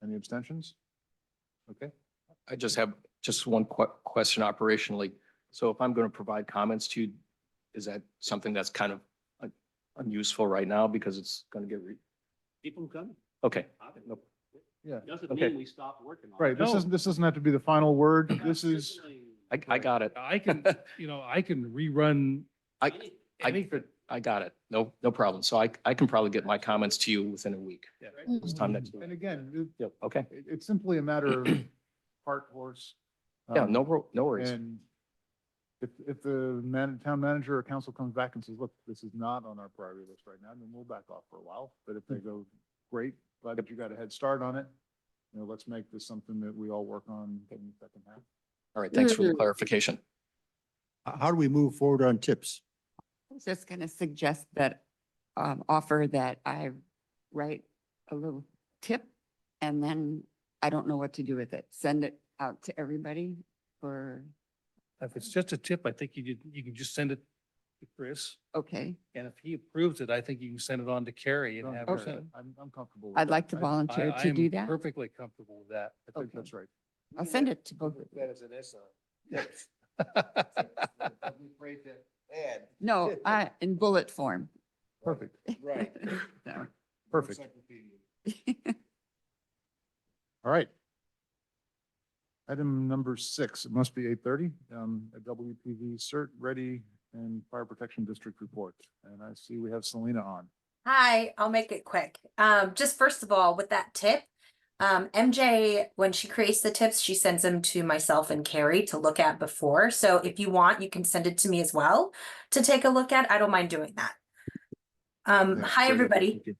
Any abstentions? Okay. I just have one question operationally. So if I'm going to provide comments to you, is that something that's kind of unuseful right now because it's going to get Keep them coming. okay. No, Yeah. doesn't Okay. mean we stop working on it. Right. This doesn't have to be the final word. This is, Signaling, I got it. I can, I can rerun any- anything. I got it. No problem. So I can probably get my comments to you within a week. This time next week. and again, Yep. Okay. it's simply a matter of cart horse. Yeah, no worries. And if the town manager or council comes back and says, look, this is not on our priority list right now, then we'll back off for a while. But if they go, great, glad that you got a head start on it. Let's make this something that we all work on in the second half. All right. Thanks for the clarification. How do we move forward on tips? I was just going to suggest that, offer that I write a little tip and then I don't know what to do with it. Send it out to everybody for, If it's just a tip, I think you can just send it to Chris. okay. And if he approves it, I think you can send it on to Carrie and have her Okay. send it. I'm comfortable. with I'd that. like to volunteer to do I'm that. perfectly comfortable with that. I think Okay. that's right. I'll send it to both. Put that as an S on. Yes. Don't be afraid to add. No, in bullet form. Perfect. Right. So, Perfect. Encyclopedia. All right. Item number 6, it must be 8:30, a WPV cert ready and fire protection district report. And I see we have Selena on. Hi, I'll make it quick. Just first of all, with that tip, MJ, when she creates the tips, she sends them to myself and Carrie to look at before. So if you want, you can send it to me as well to take a look at. I don't mind doing that. Yeah, Hi, very good. everybody. Thank you.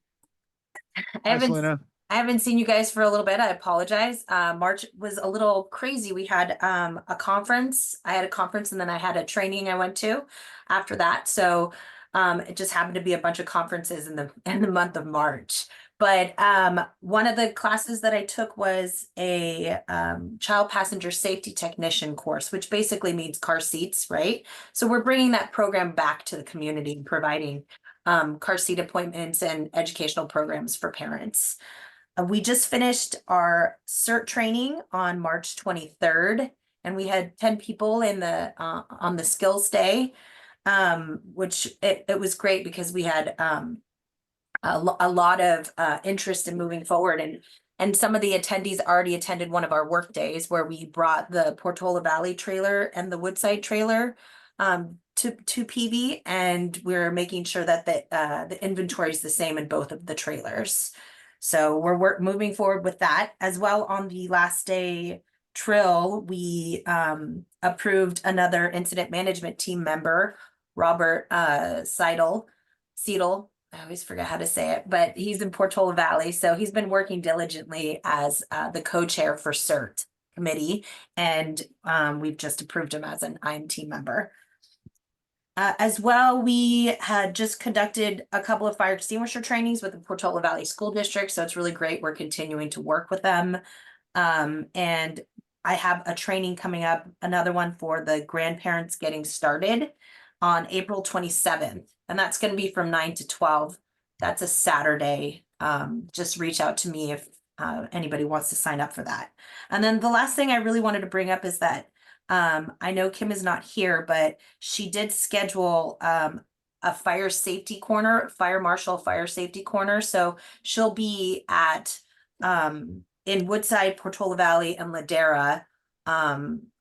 I Hi, haven't Selena. I haven't seen you guys for a little bit. I apologize. March was a little crazy. We had a conference. I had a conference and then I had a training I went to after that. So it just happened to be a bunch of conferences in the month of March. But one of the classes that I took was a child passenger safety technician course, which basically means car seats, right? So we're bringing that program back to the community and providing car seat appointments and educational programs for parents. We just finished our CERT training on March 23rd, and we had 10 people in the on the skills day, which it was great because we had a lot of interest in moving forward, and some of the attendees already attended one of our work days where we brought the Portola Valley trailer and the Woodside trailer to PV, and we're making sure that the inventory is the same in both of the trailers. So we're moving forward with that as well. On the last day trill, we approved another incident management team member, Robert Seidel. I always forget how to say it, but he's in Portola Valley. So he's been working diligently as the co-chair for CERT committee, and we've just approved him as an IMT member. As well, we had just conducted a couple of fire extinguisher trainings with the Portola Valley School District, so it's really great. We're continuing to work with them. And I have a training coming up, another one for the grandparents getting started on April 27th, and that's going to be from 9 to 12. That's a Saturday. Just reach out to me if anybody wants to sign up for that. And then the last thing I really wanted to bring up is that I know Kim is not here, but she did schedule a fire safety corner, fire marshal fire safety corner. So she'll be at in Woodside, Portola Valley, and Ladera,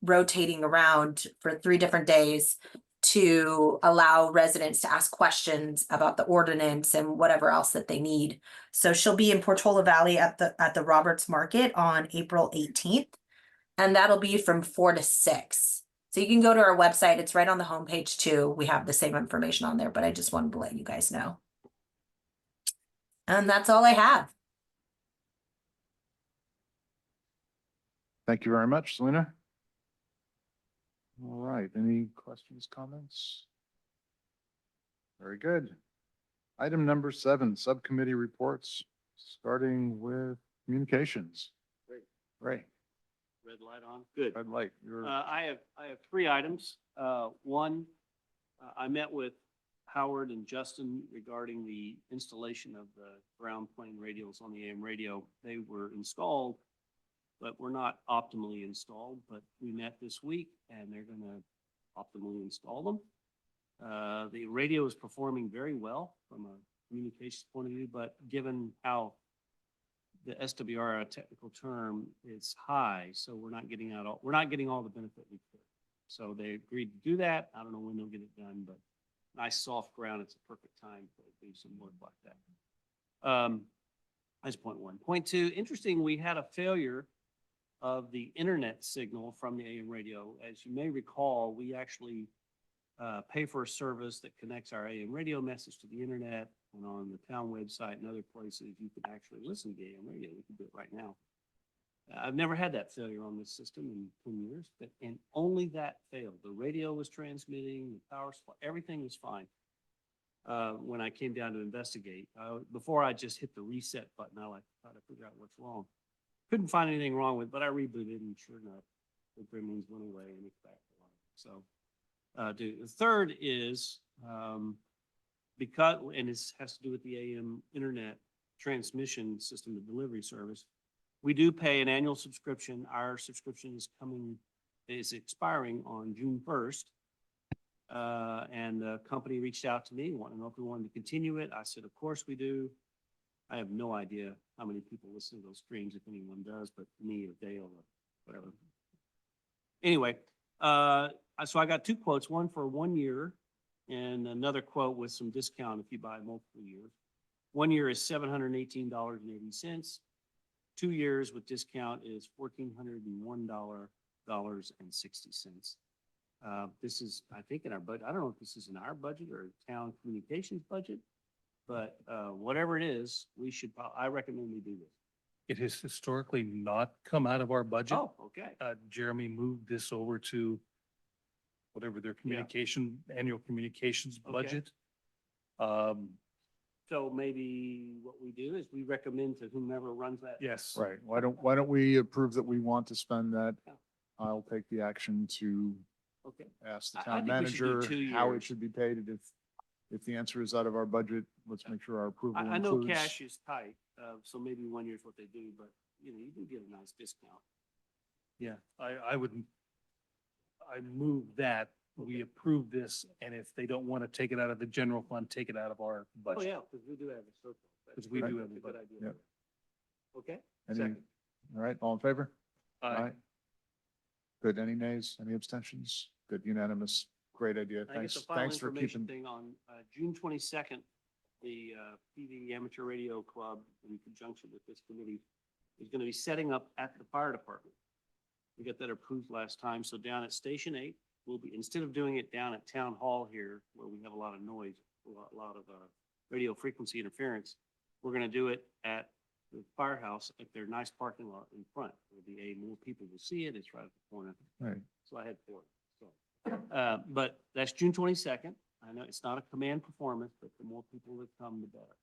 rotating around for 3 different days to allow residents to ask questions about the ordinance and whatever else that they need. So she'll be in Portola Valley at the Roberts Market on April 18th. And that'll be from 4 to 6. So you can go to our website. It's right on the homepage too. We have the same information on there, but I just wanted to let you guys know. And that's all I have. Thank you very much, Selena. All right, any questions, comments? Very good. Item number 7, subcommittee reports, starting with communications. Great. Ray, Red light on. Good. red light. You're I have 3 items. One, I met with Howard and Justin regarding the installation of the ground plane radios on the AM radio. They were installed, but were not optimally installed, but we met this week and they're gonna optimally install them. The radio is performing very well from a communications point of view, but given how the SWR, a technical term, is high, so we're not getting all the benefit we could. So they agreed to do that. I don't know when they'll get it done, but nice soft ground. It's a perfect time to do some work like that. That's point 1. Point 2, interesting, we had a failure of the internet signal from the AM radio. As you may recall, we actually pay for a service that connects our AM radio message to the internet, and on the town website and other places, you can actually listen to AM radio. We can do it right now. I've never had that failure on this system in 10 years, and only that failed. The radio was transmitting, the power supply, everything was fine. When I came down to investigate, before I just hit the reset button, I like try to figure out what's wrong. Couldn't find anything wrong with it, but I rebooted and sure enough, the gremlins went away and it's back to life. So, the third is, because, and this has to do with the AM internet transmission system, the delivery service, we do pay an annual subscription. Our subscription is expiring on June 1st. And the company reached out to me, wanting to know if we wanted to continue it. I said, of course we do. I have no idea how many people listen to those streams, if anyone does, but me or Dale or whatever. Anyway, so I got 2 quotes, one for 1 year and another quote with some discount if you buy multiple years. 1 year is $718.80. 2 years with discount is $1,401.60. This is, I think, in our budget. I don't know if this is in our budget or town communications budget, but whatever it is, we should, I recommend we do this. It has historically not come out of our budget. Oh, okay. Jeremy moved this over to whatever their annual communications Okay. budget. So maybe what we do is we recommend to whomever runs that. Yes. right. Why don't we approve that we want to spend that? I'll take the action to Okay. ask the I town think we should do manager 2 how it years. should be paid. And if the answer is out of our budget, let's make sure our approval I know includes. cash is tight, so maybe 1 year is what they do, but you do get a nice discount. Yeah, I move that we approve this, and if they don't want to take it out of the general fund, take it out of our Oh, budget. yeah, because we do have a surplus. Because we do have That's a a good budget. idea. Yep. Okay, Any- second. All right, all in favor? Aye. Good. Any nays? Any abstentions? Good, unanimous. Great idea. I guess Thanks, the final thanks for information keeping. thing on June 22nd, the PV Amateur Radio Club, in conjunction with this committee, is going to be setting up at the fire department. We got that approved last time, so down at Station 8, we'll be, instead of doing it down at Town Hall here, where we have a lot of noise, a lot of radio frequency interference, we're going to do it at the firehouse at their nice parking lot in front. It'll be more people will see it. It's right at the corner. Right. So I had 4. So, but that's June 22nd. I know it's not a command performance, but the more people that come, the better.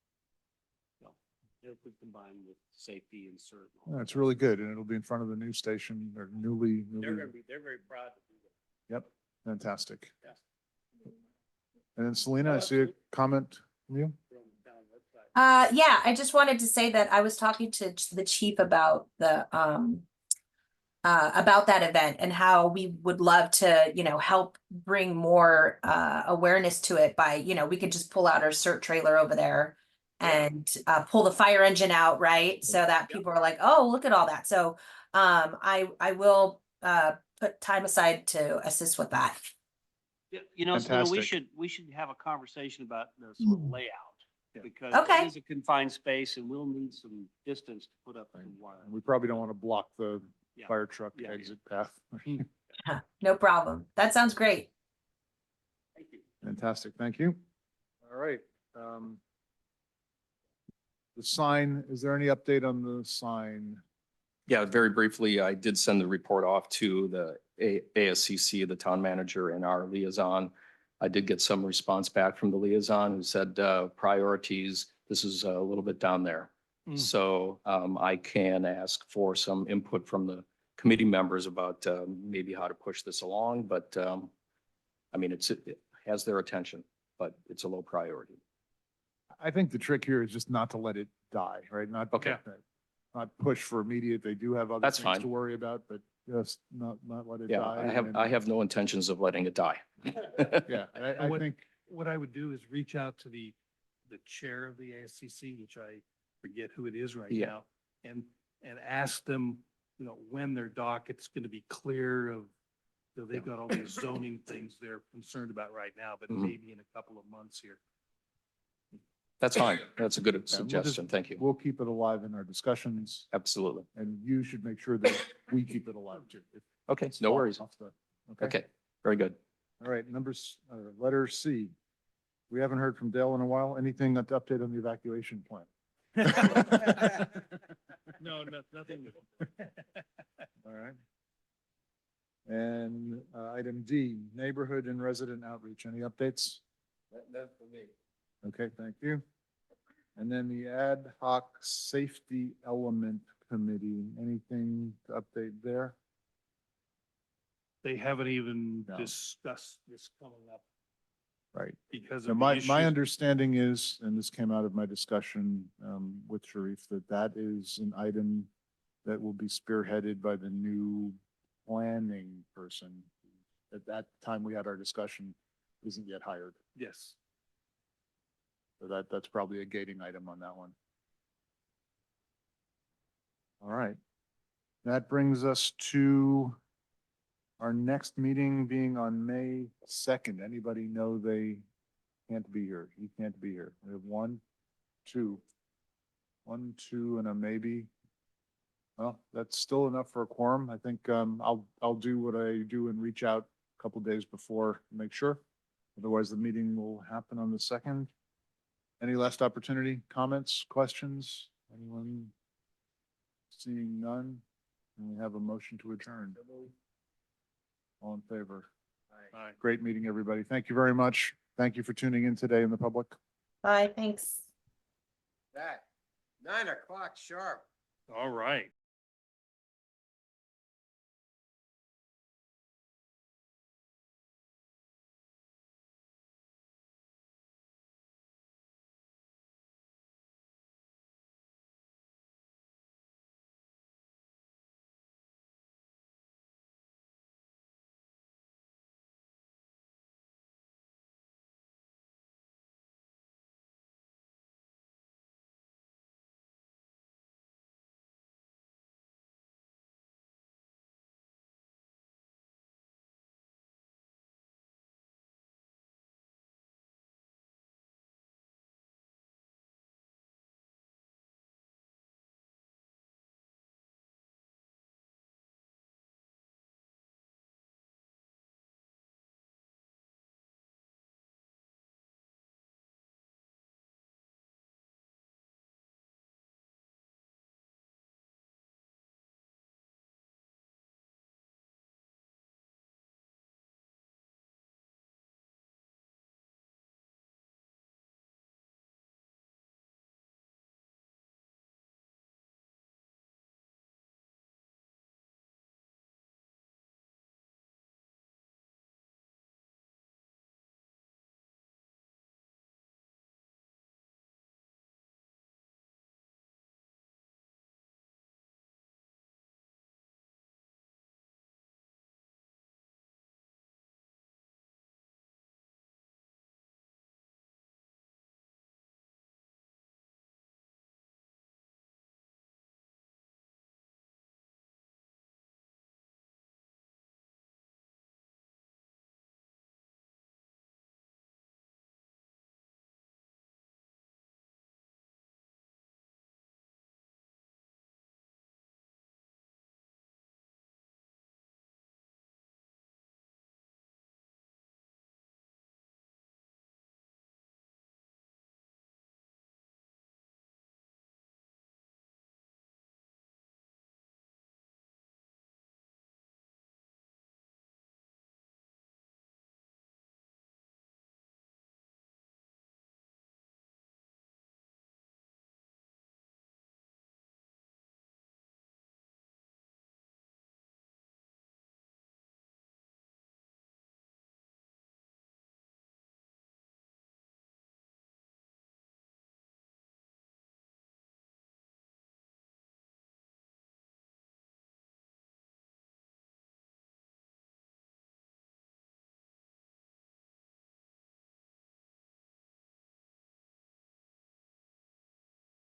So it'll be combined with safety and cert. Yeah, it's really good, and it'll be in front of the new station, or newly. They're very proud to do that. Yep, fantastic. Yeah. And then Selena, I see a comment from you. Yeah, I just wanted to say that I was talking to the chief about the about that event and how we would love to, help bring more awareness to it by, we could just pull out our CERT trailer over there and pull the fire engine out, right? So that people are like, oh, look at all that. So I will put time aside to assist with that. So Fantastic. we should have a conversation about the sort of layout. Yeah. Because Okay. it is a confined space and we'll need some distance to put up some wire. And we probably don't want to block the Yeah. fire truck Yeah, yeah. exit path. No problem. That sounds great. Thank you. Fantastic, thank you. All right. The sign, is there any update on the sign? Yeah, very briefly, I did send the report off to the ASCC, the town manager and our liaison. I did get some response back from the liaison who said priorities, this is a little bit down there. So I can ask for some input from the committee members about maybe how to push this along, but I mean, it has their attention, but it's a low priority. I think the trick here is just not to let it die, right? Not, Okay. not push for immediate. They do have other That's things fine. to worry about, but just not let it Yeah, die. I have no intentions of letting it die. Yeah, I What- think, What I would do is reach out to the chair of the ASCC, which I forget who it is right Yeah. now, and ask them, when their docket's going to be clear of, they've got all these zoning things they're concerned about right now, but Mhm. maybe in a couple of months here. That's fine. That's a good we'll just- suggestion. Thank you. we'll keep it alive in our discussions, Absolutely. and you should make sure that we keep it alive too. if Okay, it's no falling worries. off the- Okay, very good. All right, letter C. We haven't heard from Dale in a while. Anything to update on the evacuation plan? No, nothing new. All right. And item D, neighborhood and resident outreach. Any updates? None for me. Okay, thank you. And then the ad hoc safety element committee, anything to update there? They haven't even No. discussed this coming up Right. because So of the my issues. understanding is, and this came out of my discussion with Sharif, that is an item that will be spearheaded by the new planning person. At that time we had our discussion, isn't yet hired. Yes. So that's probably a gating item on that one. All right. That brings us to our next meeting being on May 2nd. Anybody know they can't be here? You can't be here. We have one, two, and a maybe. Well, that's still enough for a quorum. I think I'll do what I do and reach out a couple days before to make sure. Otherwise, the meeting will happen on the 2nd. Any last opportunity, comments, questions? Anyone? Seeing none, and we have a motion to adjourn. All in favor? Aye. Great meeting, everybody. Thank you very much. Thank you for tuning in today in the public. Bye, thanks. That, 9 o'clock sharp. All right.